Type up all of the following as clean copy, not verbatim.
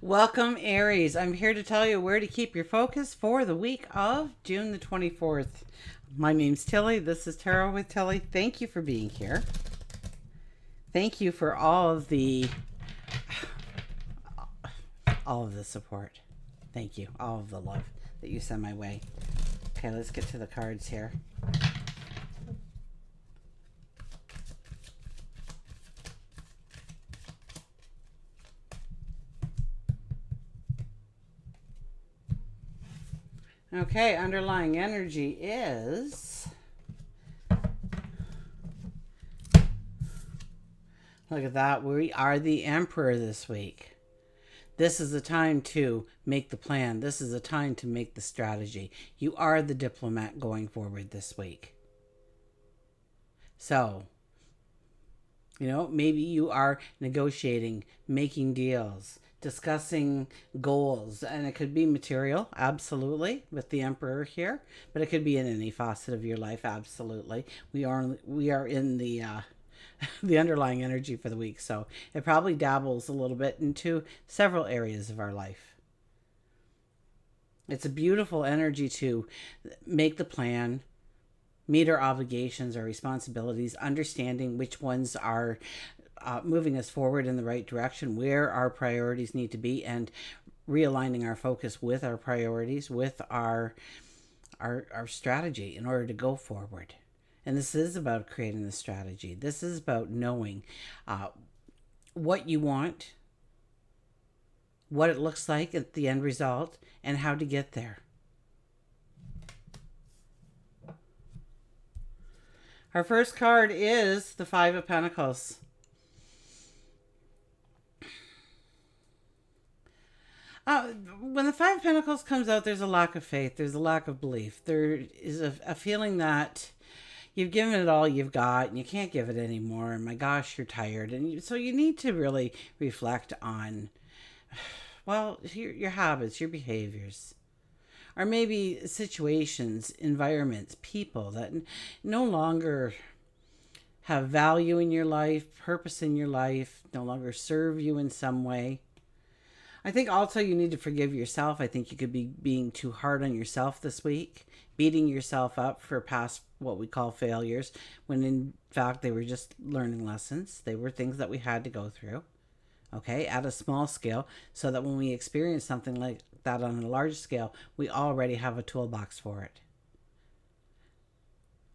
Welcome, Aries. I'm here to tell you where to keep your focus for the week of June the 24th. My name's Tilly. This is Tarot with Tilly. Thank you for being here. Thank you for all of the support. Thank you. All of the love that you send my way. Okay, let's get to the cards here. Okay, underlying energy is... Look at that. We are the Emperor this week. This is the time to make the plan. This is the time to make the strategy. You are the diplomat going forward this week. So, maybe you are negotiating, making deals, discussing goals, and it could be material, absolutely, with the Emperor here, but it could be in any facet of your life, absolutely. We are in the the underlying energy for the week, so it probably dabbles a little bit into several areas of our life. It's a beautiful energy to make the plan, meet our obligations, our responsibilities, understanding which ones are moving us forward in the right direction, where our priorities need to be, and realigning our focus with our priorities, with our strategy in order to go forward. And this is about creating the strategy. This is about knowing what you want, what it looks like at the end result, and how to get there. Our first card is the Five of Pentacles. When the Five of Pentacles comes out, there's a lack of faith. There's a lack of belief. There is a feeling that you've given it all you've got and you can't give it anymore. And my gosh, you're tired. And so you need to really reflect on, well, your habits, your behaviors. Or maybe situations, environments, people that no longer have value in your life, purpose in your life, no longer serve you in some way. I think also you need to forgive yourself. I think you could be being too hard on yourself this week, beating yourself up for past what we call failures, when in fact they were just learning lessons. They were things that we had to go through, okay, at a small scale, so that when we experience something like that on a large scale, we already have a toolbox for it.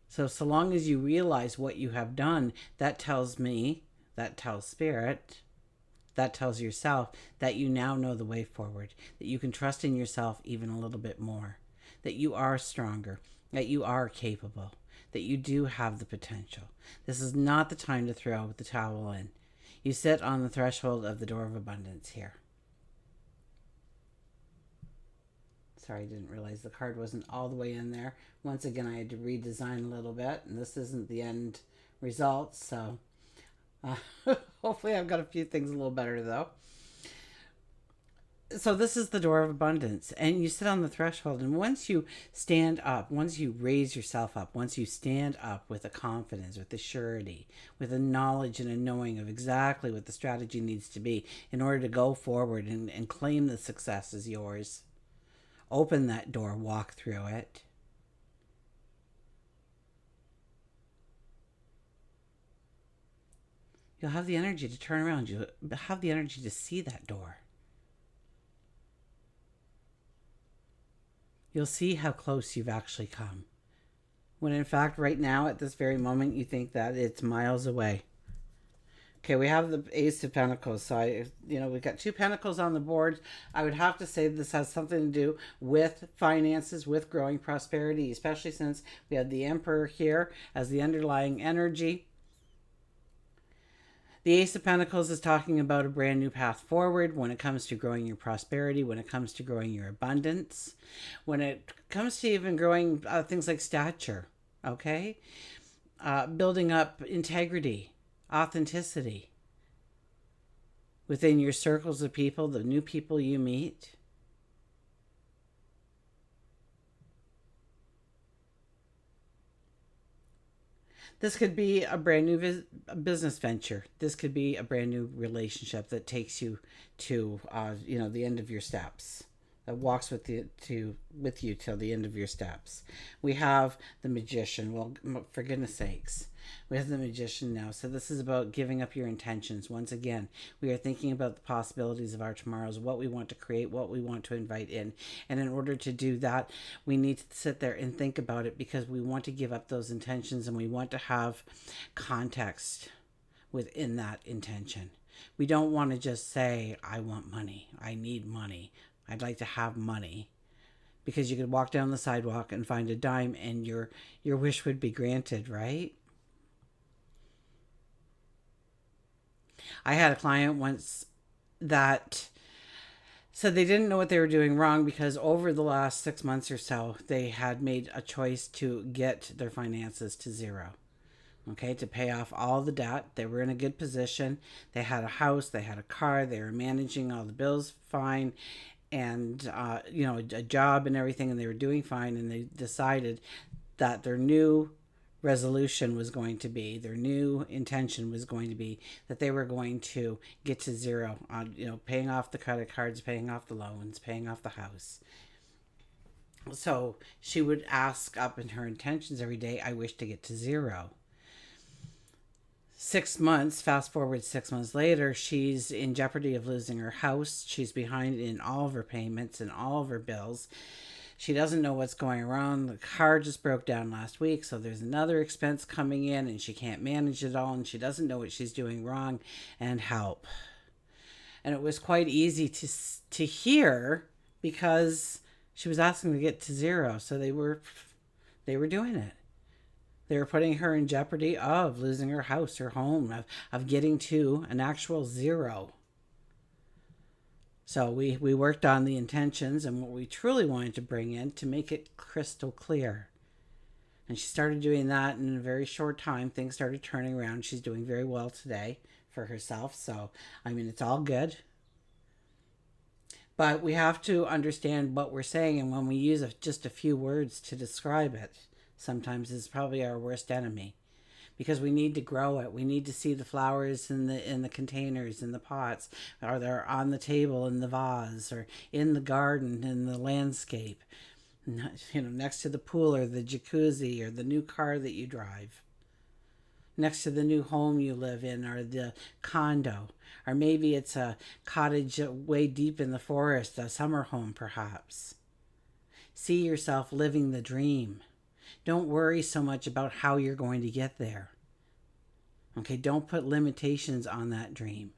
So long as you realize what you have done, that tells me, that tells spirit, that tells yourself that you now know the way forward, that you can trust in yourself even a little bit more, that you are stronger, that you are capable, that you do have the potential. This is not the time to throw the towel in. You sit on the threshold of the door of abundance here. Sorry, I didn't realize the card wasn't all the way in there. Once again, I had to redesign a little bit, and this isn't the end result, so hopefully I've got a few things a little better, though. So this is the door of abundance, and you sit on the threshold, and once you stand up, once you raise yourself up, once you stand up with a confidence, with a surety, with a knowledge and a knowing of exactly what the strategy needs to be in order to go forward and claim the success as yours, open that door, walk through it. You'll have the energy to turn around. You'll have the energy to see that door. You'll see how close you've actually come. When in fact, right now, at this very moment, you think that it's miles away. Okay, we have the Ace of Pentacles. So, we've got two Pentacles on the board. I would have to say this has something to do with finances, with growing prosperity, especially since we have the Emperor here as the underlying energy. The Ace of Pentacles is talking about a brand new path forward when it comes to growing your prosperity, when it comes to growing your abundance, when it comes to even growing things like stature, okay? Building up integrity, authenticity within your circles of people, the new people you meet. This could be a brand new business venture. This could be a brand new relationship that takes you to, the end of your steps. That walks with you till the end of your steps. We have the magician. Well, for goodness sakes, we have the magician now. So this is about giving up your intentions. Once again, we are thinking about the possibilities of our tomorrows, what we want to create, what we want to invite in. And in order to do that, we need to sit there and think about it, because we want to give up those intentions and we want to have context within that intention. We don't want to just say, I want money. I need money. I'd like to have money. Because you could walk down the sidewalk and find a dime and your wish would be granted, right? I had a client once that said they didn't know what they were doing wrong, because over the last 6 months or so, they had made a choice to get their finances to zero. Okay, to pay off all the debt. They were in a good position. They had a house, they had a car, they were managing all the bills fine, and a job and everything, and they were doing fine. And they decided that their new resolution was going to be, their new intention was going to be, that they were going to get to zero on, paying off the credit cards, paying off the loans, paying off the house. So she would ask up in her intentions every day, I wish to get to zero. 6 months, fast forward 6 months later, she's in jeopardy of losing her house. She's behind in all of her payments and all of her bills. She doesn't know what's going around. The car just broke down last week, so there's another expense coming in, and she can't manage it all, and she doesn't know what she's doing wrong, and help. And it was quite easy to hear, because she was asking to get to zero, so they were doing it. They were putting her in jeopardy of losing her house, her home, of getting to an actual zero. So we worked on the intentions and what we truly wanted to bring in to make it crystal clear. And she started doing that, and in a very short time, things started turning around. She's doing very well today for herself. So, it's all good. But we have to understand what we're saying, and when we use just a few words to describe it, sometimes it's probably our worst enemy, because we need to grow it. We need to see the flowers in the containers, in the pots, or they're on the table in the vase, or in the garden, in the landscape, next to the pool or the jacuzzi or the new car that you drive, next to the new home you live in, or the condo, or maybe it's a cottage way deep in the forest, a summer home perhaps. See yourself living the dream. Don't worry so much about how you're going to get there. Okay, don't put limitations on that dream.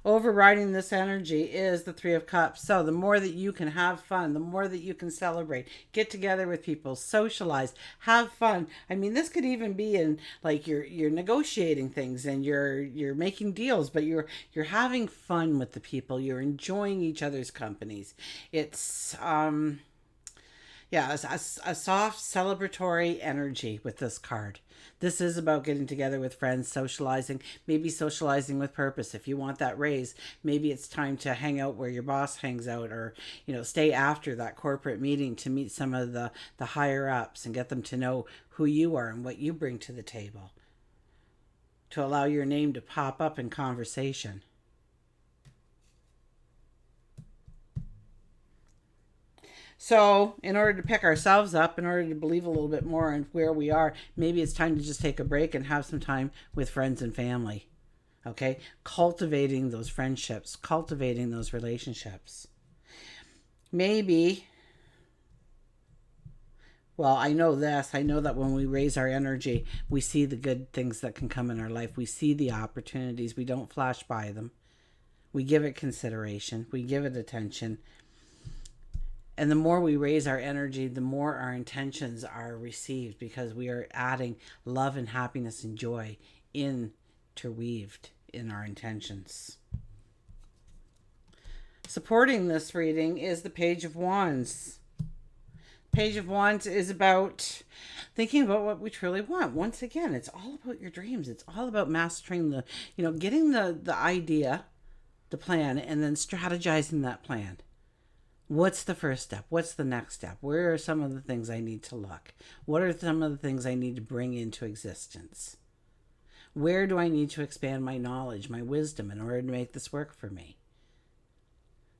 Overriding this energy is the Three of Cups. So the more that you can have fun, the more that you can celebrate, get together with people, socialize, have fun. This could even be in, like, you're negotiating things and you're making deals, but you're having fun with the people. You're enjoying each other's companies. It's a soft celebratory energy with this card. This is about getting together with friends, socializing, maybe socializing with purpose. If you want that raise, maybe it's time to hang out where your boss hangs out, or, stay after that corporate meeting to meet some of the higher ups and get them to know who you are and what you bring to the table, to allow your name to pop up in conversation. So, in order to pick ourselves up, in order to believe a little bit more in where we are, maybe it's time to just take a break and have some time with friends and family. Okay? Cultivating those friendships, cultivating those relationships. Maybe, I know this. I know that when we raise our energy, we see the good things that can come in our life. We see the opportunities. We don't flash by them. We give it consideration. We give it attention. And the more we raise our energy, the more our intentions are received, because we are adding love and happiness and joy interweaved in our intentions. Supporting this reading is the Page of Wands. Page of Wands is about thinking about what we truly want. Once again, it's all about your dreams. It's all about mastering getting the idea, the plan, and then strategizing that plan. What's the first step? What's the next step? Where are some of the things I need to look? What are some of the things I need to bring into existence? Where do I need to expand my knowledge, my wisdom in order to make this work for me?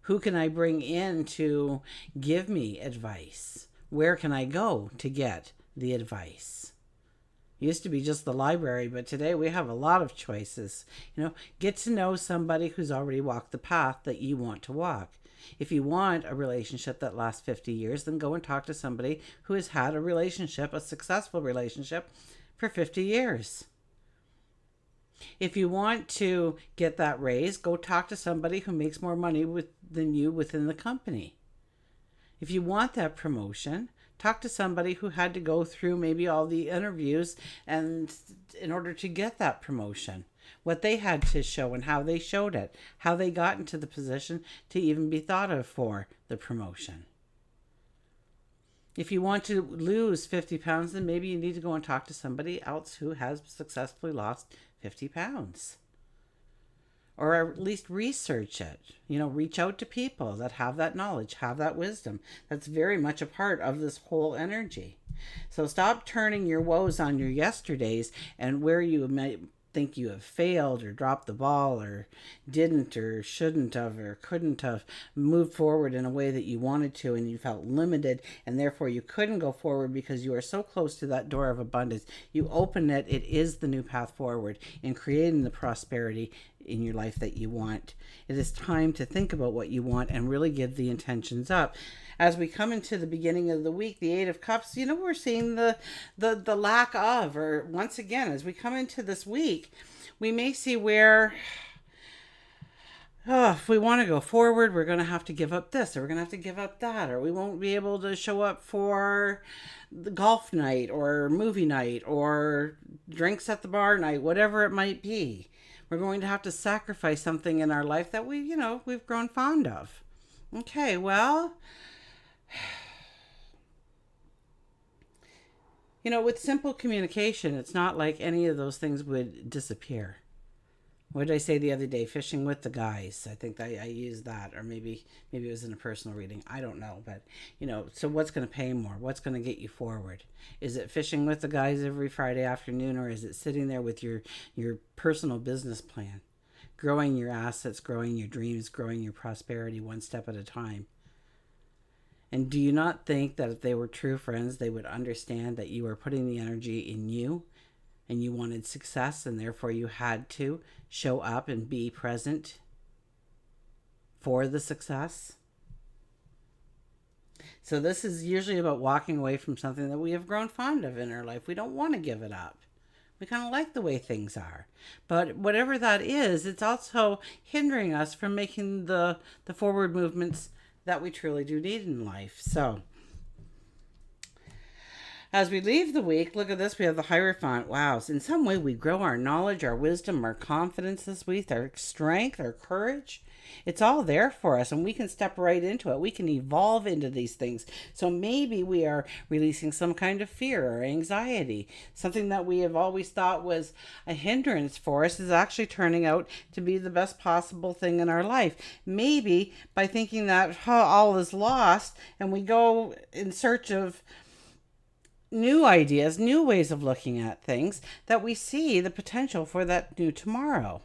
Who can I bring in to give me advice? Where can I go to get the advice? It used to be just the library, but today we have a lot of choices. Get to know somebody who's already walked the path that you want to walk. If you want a relationship that lasts 50 years, then go and talk to somebody who has had a relationship, a successful relationship, for 50 years. If you want to get that raise, go talk to somebody who makes more money than you within the company. If you want that promotion, talk to somebody who had to go through maybe all the interviews and in order to get that promotion, what they had to show and how they showed it, how they got into the position to even be thought of for the promotion. If you want to lose 50 pounds, then maybe you need to go and talk to somebody else who has successfully lost 50 pounds. Or at least research it. Reach out to people that have that knowledge, have that wisdom. That's very much a part of this whole energy. So stop turning your woes on your yesterdays and where you might think you have failed or dropped the ball or didn't or shouldn't have or couldn't have moved forward in a way that you wanted to, and you felt limited and therefore you couldn't go forward because you are so close to that door of abundance. You open it. It is the new path forward in creating the prosperity in your life that you want. It is time to think about what you want and really give the intentions up. As we come into the beginning of the week, the Eight of Cups, we're seeing the lack of, or once again, as we come into this week, we may see where, if we want to go forward, we're going to have to give up this, or we're going to have to give up that, or we won't be able to show up for the golf night, or movie night, or drinks at the bar night, whatever it might be. We're going to have to sacrifice something in our life that we've grown fond of. Okay, well, with simple communication, it's not like any of those things would disappear. What did I say the other day? Fishing with the guys. I think I used that, or maybe it was in a personal reading. I don't know, but so what's going to pay more? What's going to get you forward? Is it fishing with the guys every Friday afternoon, or is it sitting there with your personal business plan, growing your assets, growing your dreams, growing your prosperity one step at a time? And do you not think that if they were true friends, they would understand that you are putting the energy in you and you wanted success, and therefore you had to show up and be present for the success? So this is usually about walking away from something that we have grown fond of in our life. We don't want to give it up. We kind of like the way things are. But whatever that is, it's also hindering us from making the forward movements that we truly do need in life. So as we leave the week, look at this. We have the Hierophant. Wow. So in some way, we grow our knowledge, our wisdom, our confidence this week, our strength, our courage. It's all there for us, and we can step right into it. We can evolve into these things. So maybe we are releasing some kind of fear or anxiety. Something that we have always thought was a hindrance for us is actually turning out to be the best possible thing in our life. Maybe by thinking that all is lost, and we go in search of new ideas, new ways of looking at things, that we see the potential for that new tomorrow.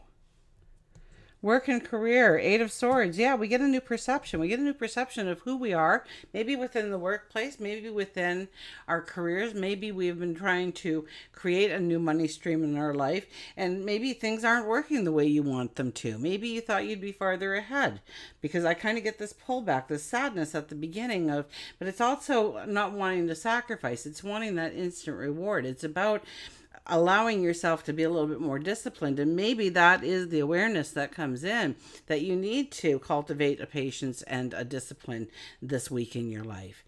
Work and career, Eight of Swords. Yeah, we get a new perception. We get a new perception of who we are, maybe within the workplace, maybe within our careers. Maybe we've been trying to create a new money stream in our life, and maybe things aren't working the way you want them to. Maybe you thought you'd be farther ahead, because I kind of get this pullback, this sadness at the beginning of, but it's also not wanting to sacrifice. It's wanting that instant reward. It's about allowing yourself to be a little bit more disciplined. And maybe that is the awareness that comes in, that you need to cultivate a patience and a discipline this week in your life,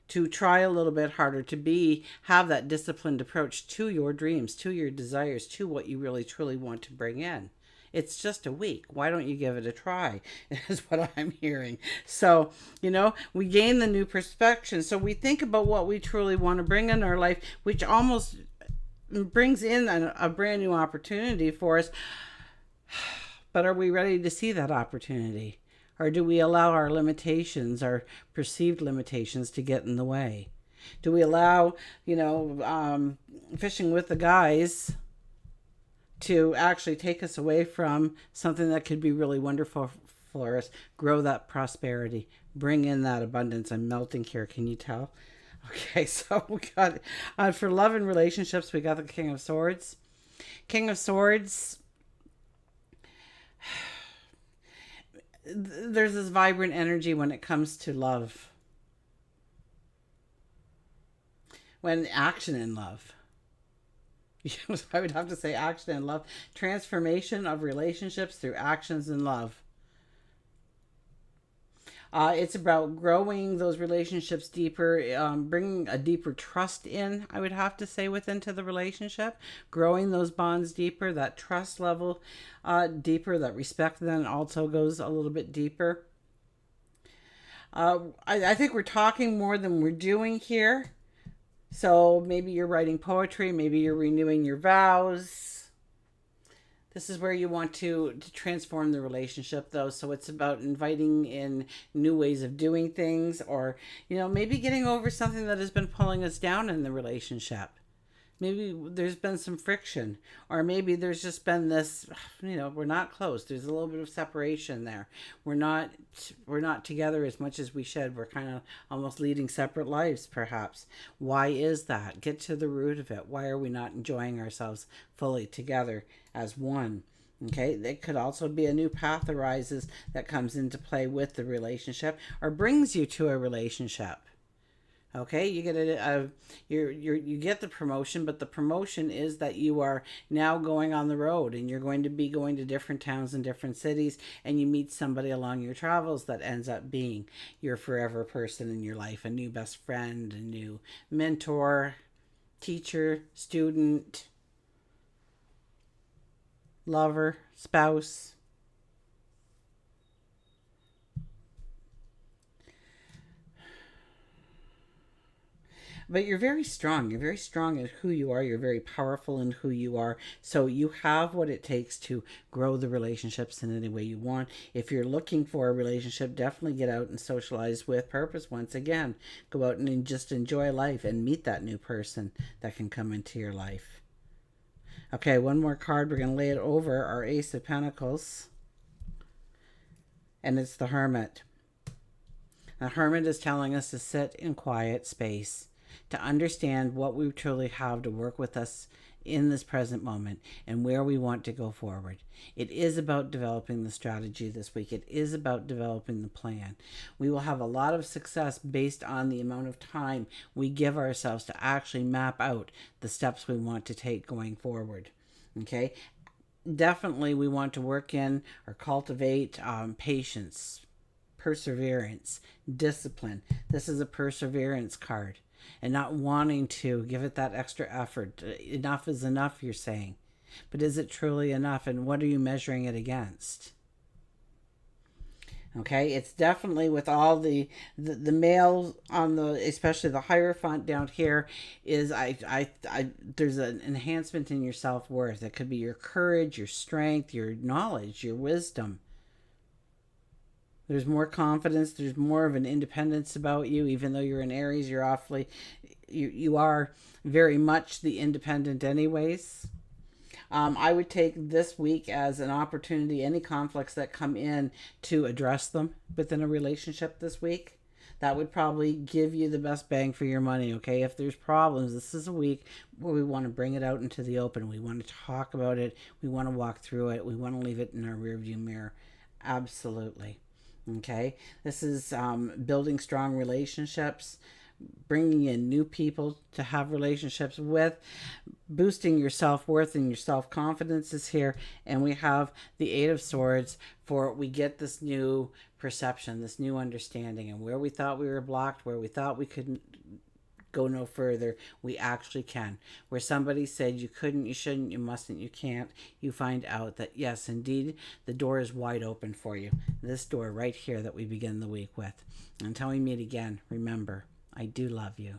to try a little bit harder, to have that disciplined approach to your dreams, to your desires, to what you really truly want to bring in. It's just a week. Why don't you give it a try? Is what I'm hearing. So, we gain the new perspective. So we think about what we truly want to bring in our life, which almost brings in a brand new opportunity for us. But are we ready to see that opportunity? Or do we allow our limitations, our perceived limitations, to get in the way? Do we allow, fishing with the guys to actually take us away from something that could be really wonderful for us, grow that prosperity, bring in that abundance? I'm melting here. Can you tell? Okay, so we got, for love and relationships, we got the King of Swords. King of Swords, there's this vibrant energy when it comes to love. When action in love. I would have to say action in love. Transformation of relationships through actions in love. It's about growing those relationships deeper, bringing a deeper trust in, I would have to say, into the relationship, growing those bonds deeper, that trust level deeper, that respect then also goes a little bit deeper. I think we're talking more than we're doing here. So maybe you're writing poetry, maybe you're renewing your vows. This is where you want to transform the relationship, though. So it's about inviting in new ways of doing things, or, maybe getting over something that has been pulling us down in the relationship. Maybe there's been some friction, or maybe there's just been this, we're not close. There's a little bit of separation there. We're not together as much as we should. We're kind of almost leading separate lives, perhaps. Why is that? Get to the root of it. Why are we not enjoying ourselves fully together as one? Okay, it could also be a new path arises that comes into play with the relationship, or brings you to a relationship. Okay, you get you get the promotion, but the promotion is that you are now going on the road, and you're going to be going to different towns and different cities, and you meet somebody along your travels that ends up being your forever person in your life, a new best friend, a new mentor, teacher, student, lover, spouse. But you're very strong. You're very strong in who you are. You're very powerful in who you are. So you have what it takes to grow the relationships in any way you want. If you're looking for a relationship, definitely get out and socialize with purpose once again. Go out and just enjoy life and meet that new person that can come into your life. Okay, one more card. We're going to lay it over our Ace of Pentacles. And it's the Hermit. The Hermit is telling us to sit in quiet space, to understand what we truly have to work with us in this present moment and where we want to go forward. It is about developing the strategy this week. It is about developing the plan. We will have a lot of success based on the amount of time we give ourselves to actually map out the steps we want to take going forward. Okay? Definitely we want to work in or cultivate patience, perseverance, discipline. This is a perseverance card. And not wanting to give it that extra effort. Enough is enough, you're saying. But is it truly enough? And what are you measuring it against? Okay, it's definitely with all the male on the, especially the Hierophant down here, is there's an enhancement in your self-worth. It could be your courage, your strength, your knowledge, your wisdom. There's more confidence. There's more of an independence about you. Even though you're an Aries, you're awfully, you are very much the independent anyways. I would take this week as an opportunity, any conflicts that come in, to address them within a relationship this week. That would probably give you the best bang for your money, okay? If there's problems, this is a week where we want to bring it out into the open. We want to talk about it. We want to walk through it. We want to leave it in our rearview mirror. Absolutely. Okay, this is building strong relationships, bringing in new people to have relationships with, boosting your self-worth and your self-confidence is here. And we have the Eight of Swords for we get this new perception, this new understanding, and where we thought we were blocked, where we thought we couldn't go no further, we actually can. Where somebody said you couldn't, you shouldn't, you mustn't, you can't, you find out that yes, indeed, the door is wide open for you. This door right here that we begin the week with. Until we meet again, remember, I do love you.